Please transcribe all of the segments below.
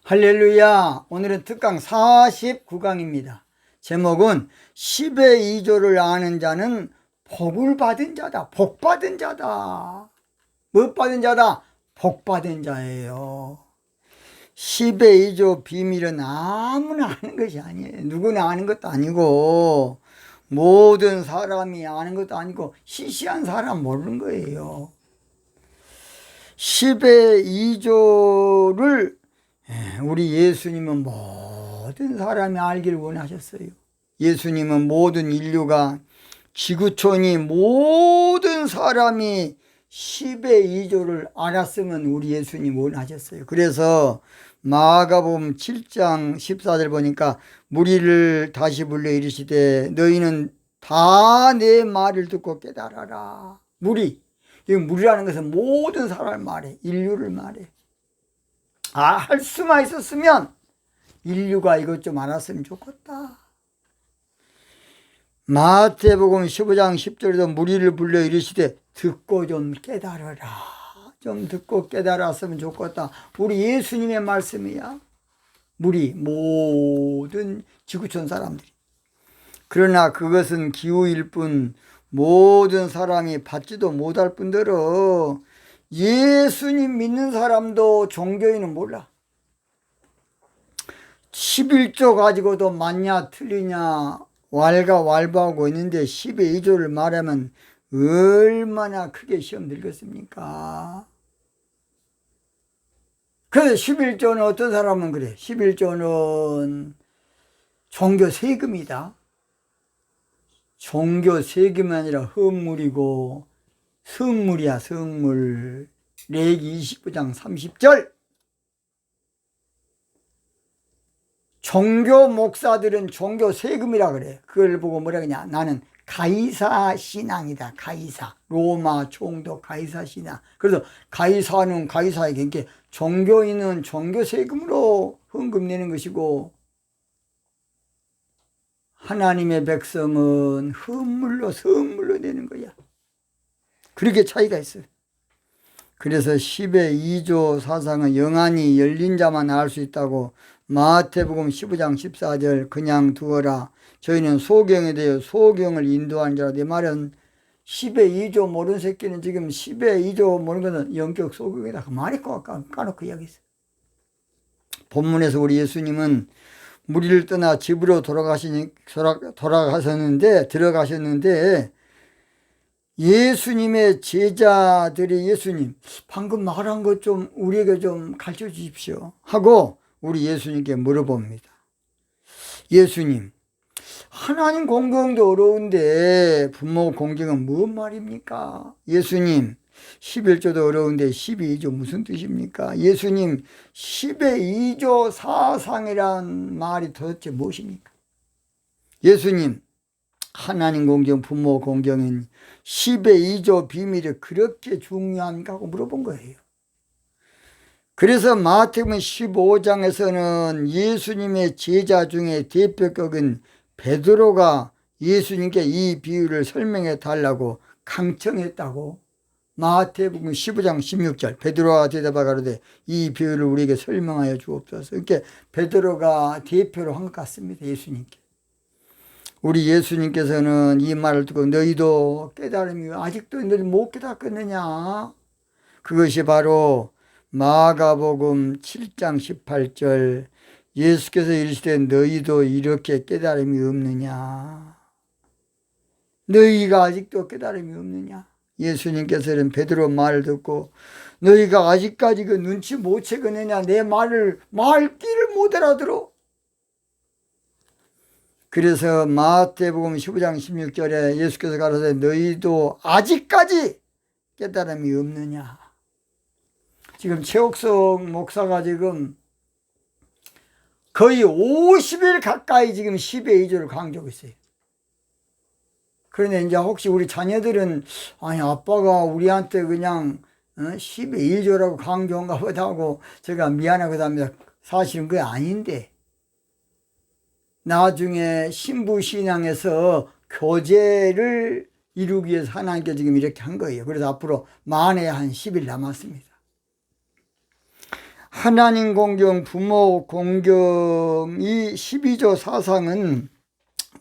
할렐루야. 오늘은 특강 49강입니다. 제목은 10의 2조를 아는 자는 복을 받은 자다. 복 받은 자다. 뭐 받은 자다? 복 받은 자예요. 10의 2조 비밀은 아무나 아는 것이 아니에요. 누구나 아는 것도 아니고 모든 사람이 아는 것도 아니고 시시한 사람 모르는 거예요. 10의 2조를 우리 예수님은 모든 사람이 알기를 원하셨어요. 예수님은 모든 인류가 지구촌이 모든 사람이 10의 2조를 알았으면 우리 예수님 원하셨어요. 그래서 마가복음 7장 14절 보니까 무리를 다시 불러 이르시되 너희는 다 내 말을 듣고 깨달아라. 무리. 이 무리라는 것은 모든 사람을 말해. 인류를 말해. 할 수만 있었으면 인류가 이것 좀 알았으면 좋겠다. 마태복음 15장 10절에도 무리를 불러 이르시되 듣고 좀 깨달아라. 좀 듣고 깨달았으면 좋겠다. 우리 예수님의 말씀이야. 무리, 모든 지구촌 사람들이. 그러나 그것은 기우일 뿐 모든 사람이 받지도 못할 뿐더러 예수님 믿는 사람도 종교인은 몰라. 11조 가지고도 맞냐 틀리냐 왈가왈부하고 있는데 10의 2조를 말하면 얼마나 크게 시험 들겠습니까? 그래서 11조는 어떤 사람은 그래. 11조는 종교 세금이다. 종교 세금이 아니라 헌물이고 성물이야, 성물. 레위기 29장 30절. 종교 목사들은 종교 세금이라 그래. 그걸 보고 뭐라 그러냐. 나는 가이사 신앙이다. 가이사. 로마 총독 가이사 신앙. 그래서 가이사는 가이사에게, 그러니까 종교인은 종교 세금으로 헌금 내는 것이고 하나님의 백성은 헌물로, 성물로 내는 거야. 그렇게 차이가 있어요. 그래서 10의 2조 사상은 영안이 열린 자만 알 수 있다고 마태복음 15장 14절 그냥 두어라. 저희는 소경에 대해 소경을 인도하는 자라. 내 말은 10의 2조 모르는 새끼는 지금 10의 2조 모르는 것은 영적 소경이다. 그 말이 까놓고 이야기했어요. 본문에서 우리 예수님은 무리를 떠나 집으로 들어가셨는데 예수님의 제자들이 예수님 방금 말한 것 좀 우리에게 좀 가르쳐 주십시오 하고 우리 예수님께 물어봅니다. 예수님, 하나님 공경도 어려운데 부모 공경은 무슨 말입니까? 예수님, 11조도 어려운데 12조 무슨 뜻입니까? 예수님, 10의 2조 사상이란 말이 도대체 무엇입니까? 예수님, 하나님 공경, 부모 공경인 10의 2조 비밀이 그렇게 중요한가 하고 물어본 거예요. 그래서 마태복음 15장에서는 예수님의 제자 중에 대표격인 베드로가 예수님께 이 비유를 설명해 달라고 강청했다고 마태복음 15장 16절 베드로가 대답하여 가로되 이 비유를 우리에게 설명하여 주옵소서. 이렇게 베드로가 대표로 한 것 같습니다. 예수님께. 우리 예수님께서는 이 말을 듣고 너희도 깨달음이 아직도 너희 못 깨닫겠느냐? 그것이 바로 마가복음 7장 18절 예수께서 이르시되 너희도 이렇게 깨달음이 없느냐? 너희가 아직도 깨달음이 없느냐? 예수님께서는 베드로 말을 듣고 너희가 아직까지 그 눈치 못 채겠느냐? 내 말을 말귀를 못 알아들어. 그래서 마태복음 15장 16절에 예수께서 가라사대 너희도 아직까지 깨달음이 없느냐? 지금 최옥석 목사가 지금 거의 50일 가까이 지금 10의 2조를 강조하고 있어요. 그런데 이제 혹시 우리 자녀들은 아니 아빠가 우리한테 그냥 10의 2조라고 강조한가 보다 하고 제가 미안하기도 합니다. 사실은 그게 아닌데 나중에 신부신앙에서 교제를 이루기 위해서 하나님께 지금 이렇게 한 거예요. 그래서 앞으로 만에 한 10일 남았습니다. 하나님 공경, 부모 공경이 12조 사상은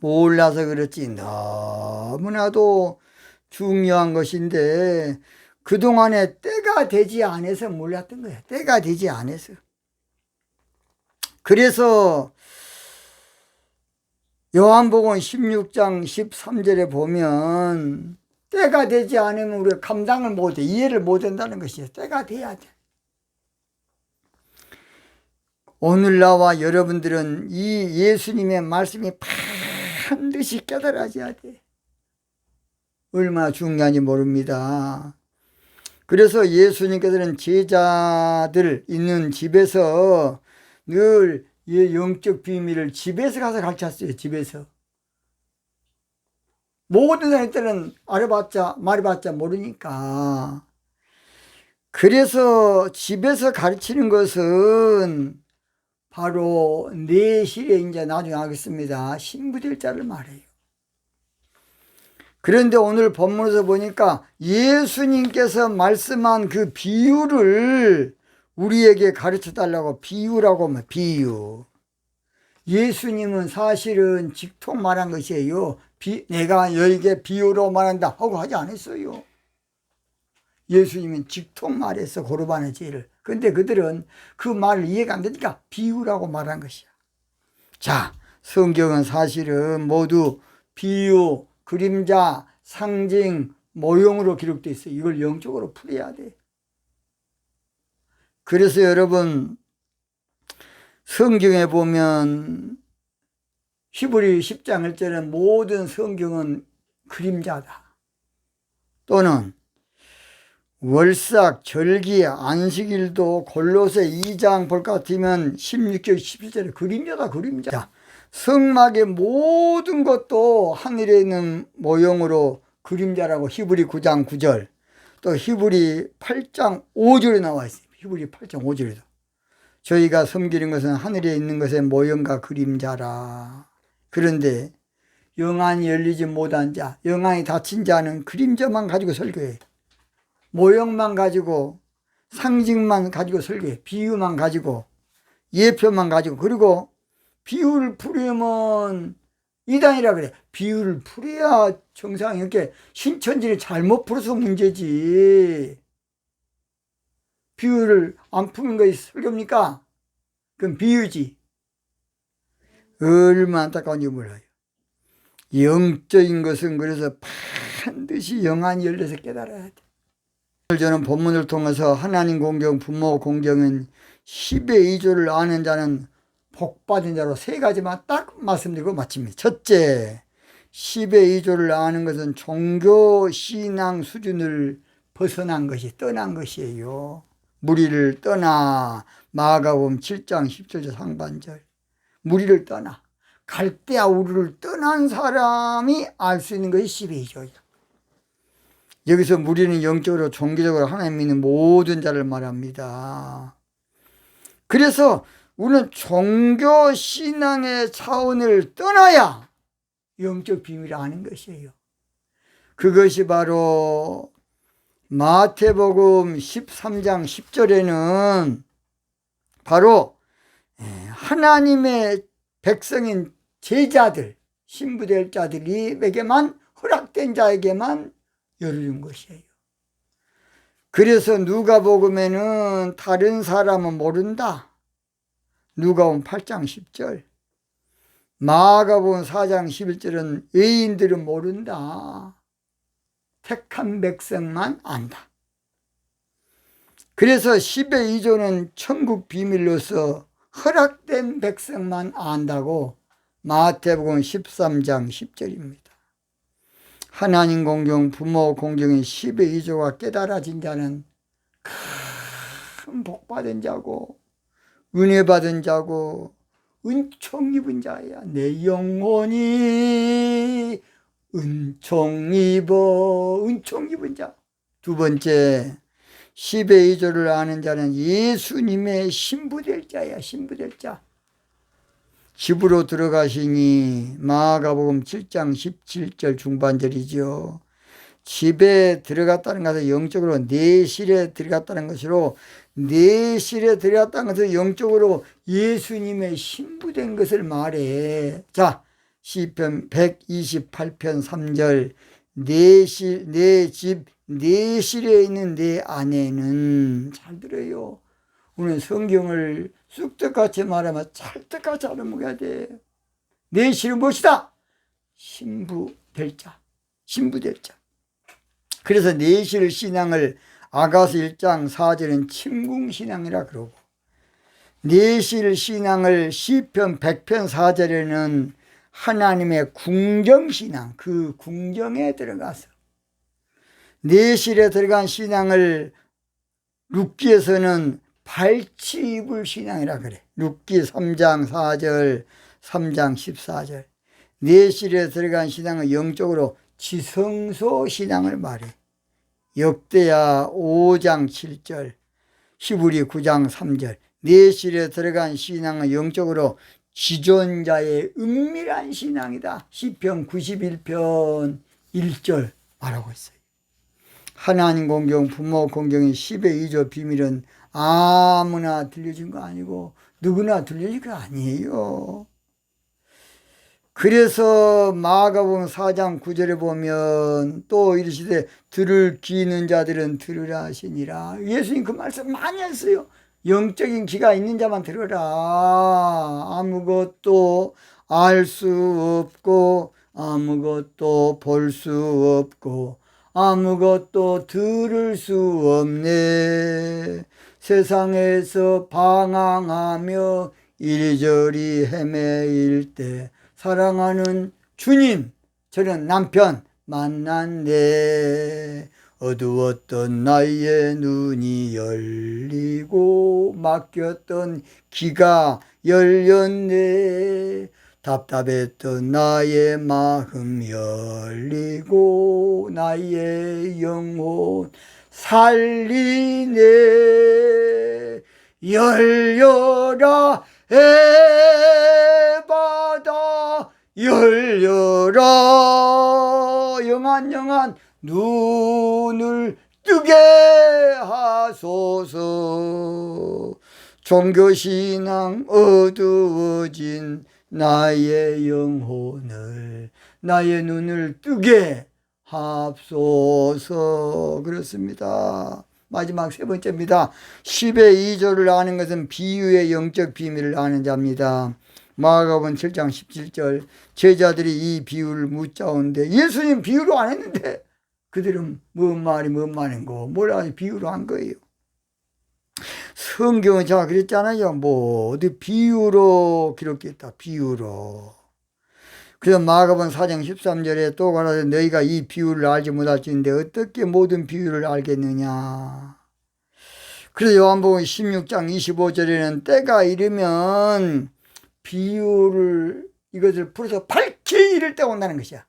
몰라서 그렇지 너무나도 중요한 것인데 그동안에 때가 되지 않아서 몰랐던 거야. 때가 되지 않아서. 그래서 요한복음 16장 13절에 보면 때가 되지 않으면 우리가 감당을 못해, 이해를 못한다는 것이에요. 때가 돼야 돼. 오늘 나와 여러분들은 이 예수님의 말씀이 반드시 깨달아져야 돼. 얼마나 중요한지 모릅니다. 그래서 예수님께서는 제자들 있는 집에서 늘 영적 비밀을 집에서 가서 가르쳤어요. 집에서. 모든 사람들은 알아봤자 말해봤자 모르니까. 그래서 집에서 가르치는 것은 바로 내실에 이제 나중에 하겠습니다. 신부될 자를 말해요. 그런데 오늘 본문에서 보니까 예수님께서 말씀한 그 비유를 우리에게 가르쳐 달라고 비유라고 하면 비유. 예수님은 사실은 직통 말한 것이에요. 내가 너에게 비유로 말한다 하고 하지 않았어요. 예수님은 직통 말했어. 고르바는 죄를. 근데 그들은 그 말을 이해가 안 되니까 비유라고 말한 것이야. 자, 성경은 사실은 모두 비유, 그림자, 상징, 모형으로 기록되어 있어요. 이걸 영적으로 풀어야 돼. 그래서 여러분 성경에 보면 히브리 10장 1절은 모든 성경은 그림자다. 또는 월삭, 절기, 안식일도 골로새 2장 볼 것 같으면 16절 17절에 그림자다. 그림자. 성막의 모든 것도 하늘에 있는 모형으로 그림자라고 히브리 9장 9절 또 히브리 8장 5절에 나와 있어요. 히브리 8장 5절에도 저희가 섬기는 것은 하늘에 있는 것의 모형과 그림자라. 그런데 영안이 열리지 못한 자, 영안이 닫힌 자는 그림자만 가지고 설교해. 모형만 가지고 상징만 가지고 설교해. 비유만 가지고 예표만 가지고. 그리고 비유를 풀으면 이단이라 그래. 비유를 풀어야 정상. 이렇게 신천지를 잘못 풀어서 문제지. 비유를 안 푸는 것이 설교입니까? 그건 비유지. 얼마나 안타까운지 몰라요. 영적인 것은 그래서 반드시 영안이 열려서 깨달아야 돼. 오늘 저는 본문을 통해서 하나님 공경, 부모 공경은 10의 2조를 아는 자는 복받은 자로 세 가지만 딱 말씀드리고 마칩니다. 첫째, 10의 2조를 아는 것은 종교 신앙 수준을 벗어난 것이, 떠난 것이에요. 무리를 떠나. 마가복음 7장 10절 상반절. 무리를 떠나. 갈대아 우르를 떠난 사람이 알 수 있는 것이 10의 2조예요. 여기서 무리는 영적으로 종교적으로 하나님 믿는 모든 자를 말합니다. 그래서 우리는 종교 신앙의 차원을 떠나야 영적 비밀을 아는 것이에요. 그것이 바로 마태복음 13장 10절에는 바로 하나님의 백성인 제자들, 신부될 자들에게만, 허락된 자에게만 열어준 것이에요. 그래서 누가복음에는 다른 사람은 모른다. 누가복음 8장 10절. 마가복음 4장 11절은 외인들은 모른다. 택한 백성만 안다. 그래서 10의 2조는 천국 비밀로서 허락된 백성만 안다고 마태복음 13장 10절입니다. 하나님 공경, 부모 공경의 10의 2조가 깨달아진 자는 큰 복받은 자고 은혜 받은 자고 은총 입은 자야. 내 영혼이 은총 입은 자. 두 번째, 10의 2조를 아는 자는 예수님의 신부될 자야. 신부될 자. 집으로 들어가시니. 마가복음 7장 17절 중반절이죠. 집에 들어갔다는 것은 영적으로 내실에 들어갔다는 것으로 내실에 들어갔다는 것은 영적으로 예수님의 신부된 것을 말해. 자, 시편 128편 3절. 내 집 내실에 있는 내 아내는, 잘 들어요. 우리는 성경을 쑥떡같이 말하면 찰떡같이 알아먹어야 돼. 내실은 무엇이다? 신부 될 자. 신부 될 자. 그래서 내실 신앙을 아가서 1장 4절은 침궁신앙이라 그러고, 내실 신앙을 시편 100편 4절에는 하나님의 궁정신앙, 그 궁정에 들어가서, 내실에 들어간 신앙을 룻기에서는 발치 입을 신앙이라 그래. 룻기 3장 4절, 3장 14절. 내실에 들어간 신앙은 영적으로 지성소 신앙을 말해. 역대야 5장 7절, 히브리 9장 3절. 내실에 들어간 신앙은 영적으로 지존자의 은밀한 신앙이다. 시편 91편 1절 말하고 있어요. 하나님 공경, 부모 공경의 10의 2조 비밀은 아무나 들려준 거 아니고 누구나 들려준 거 아니에요. 그래서 마가복음 4장 9절에 보면 또 이르시되 들을 귀 있는 자들은 들으라 하시니라. 예수님 그 말씀 많이 했어요. 영적인 귀가 있는 자만 들어라. 아무것도 알 수 없고 아무것도 볼 수 없고 아무것도 들을 수 없네. 세상에서 방황하며 이리저리 헤매일 때 사랑하는 주님, 저는 남편 만났네. 어두웠던 나의 눈이 열리고 막혔던 귀가 열렸네. 답답했던 나의 마음 열리고 나의 영혼 살리네. 열려라 에바다 열려라. 영한 눈을 뜨게 하소서. 종교신앙 어두워진 나의 영혼을, 나의 눈을 뜨게 하소서. 그렇습니다. 마지막 세 번째입니다. 10의 2조를 아는 것은 비유의 영적 비밀을 아는 자입니다. 마가복음 7장 17절. 제자들이 이 비유를 묻자온데 예수님 비유로 안 했는데 그들은 뭔 말인고 뭐라 비유로 한 거예요. 성경은 제가 그랬잖아요. 뭐 어디 비유로 기록했다. 비유로. 그래서 마가복음 4장 13절에 또 가라사대 너희가 이 비유를 알지 못할지인데 어떻게 모든 비유를 알겠느냐. 그래서 요한복음 16장 25절에는 때가 이르면 비유를 이것을 풀어서 밝히 이를 때 온다는 것이야.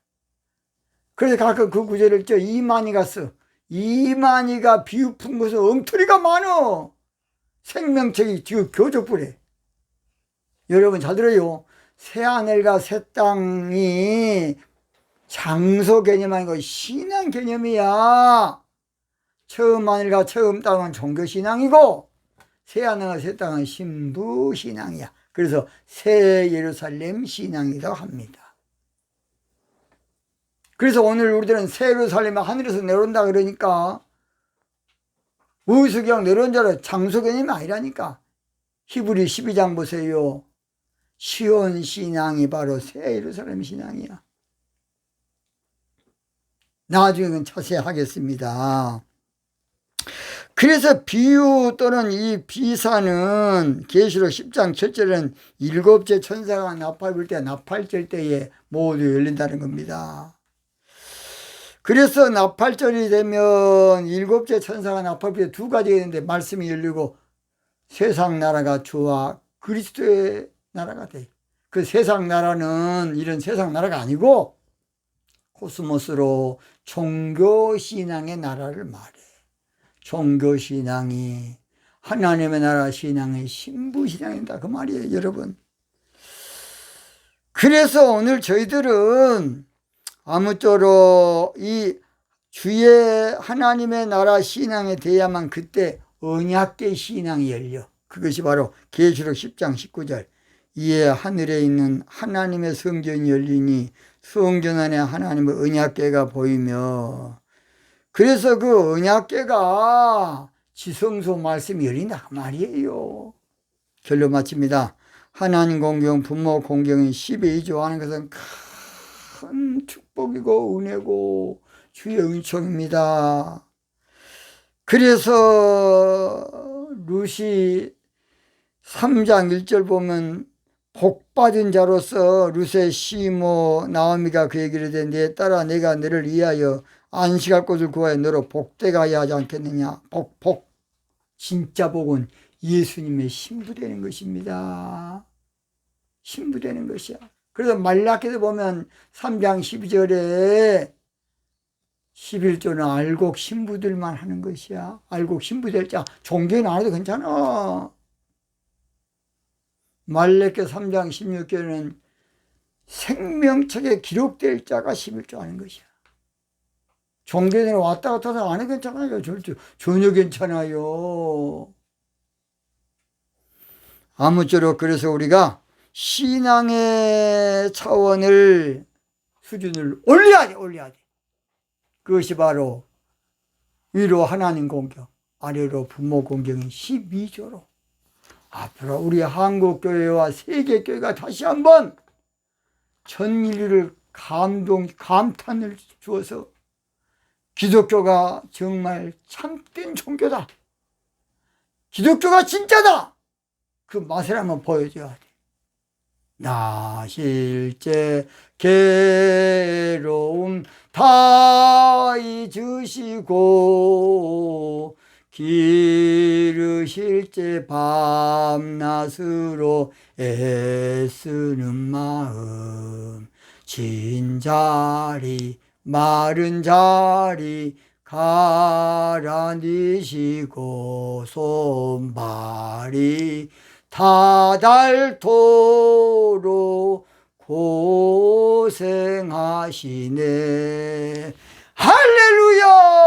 그래서 가끔 그 구절을 이만희가 써. 이만희가 비유 푼 것은 엉터리가 많어. 생명책이 지금 교족부래. 여러분 잘 들어요. 새하늘과 새 땅이 장소 개념 아니고 신앙 개념이야. 처음 하늘과 처음 땅은 종교신앙이고 새하늘과 새 땅은 신부신앙이야. 그래서 새 예루살렘 신앙이라고 합니다. 그래서 오늘 우리들은 새 예루살렘이 하늘에서 내려온다 그러니까 어디서 그냥 내려온 줄 알아요. 장소 개념이 아니라니까. 히브리 12장 보세요. 시온 신앙이 바로 새 예루살렘 신앙이야. 나중에는 자세히 하겠습니다. 그래서 비유 또는 이 비사는 계시록 10장 7절은 7째 천사가 나팔 불 때 나팔절 때에 모두 열린다는 겁니다. 그래서 나팔절이 되면 7째 천사가 나팔 불 때 두 가지가 있는데 말씀이 열리고 세상 나라가 주와 그리스도의 나라가 돼. 그 세상 나라는 이런 세상 나라가 아니고 코스모스로 종교신앙의 나라를 말해. 종교신앙이 하나님의 나라 신앙의 신부신앙이다 그 말이에요 여러분. 그래서 오늘 저희들은 아무쪼록 이 주의 하나님의 나라 신앙에 대해야만 그때 언약계 신앙이 열려. 그것이 바로 계시록 10장 19절. 이에 하늘에 있는 하나님의 성전이 열리니 성전 안에 하나님의 언약궤가 보이며, 그래서 그 언약궤가 지성소 말씀이 열린다 말이에요. 결론 마칩니다. 하나님 공경, 부모 공경이 10에 2조 하는 것은 큰 축복이고 은혜고 주의 은총입니다. 그래서 룻이 3장 1절 보면 복받은 자로서 룻의 시모 나오미가 그 얘기를 해, 내 딸아 내가 너를 위하여 안식할 곳을 구하여 너로 복되게 하지 않겠느냐. 복. 진짜 복은 예수님의 신부되는 것입니다. 신부되는 것이야. 그래서 말라기서 보면 3장 12절에 11조는 알곡 신부들만 하는 것이야. 알곡 신부될 자, 종교는 안 해도 괜찮아. 말라기 3장 16절에는 생명책에 기록될 자가 11조 하는 것이야. 종교는 왔다 갔다 해서 안 해도 괜찮아요. 전혀 괜찮아요. 아무쪼록 그래서 우리가 신앙의 차원을, 수준을 올려야 돼. 그것이 바로 위로 하나님 공경, 아래로 부모 공경인 12조로 앞으로 우리 한국교회와 세계교회가 다시 한번 전인류를 감탄을 주어서 기독교가 정말 참된 종교다, 기독교가 진짜다, 그 맛을 한번 보여줘야 돼. 나 실제 괴로움 다 잊으시고 기르실제 밤낮으로 애쓰는 마음, 진 자리 마른 자리 가라앉히시고 손발이 다 닳도록 고생하시네. 할렐루야!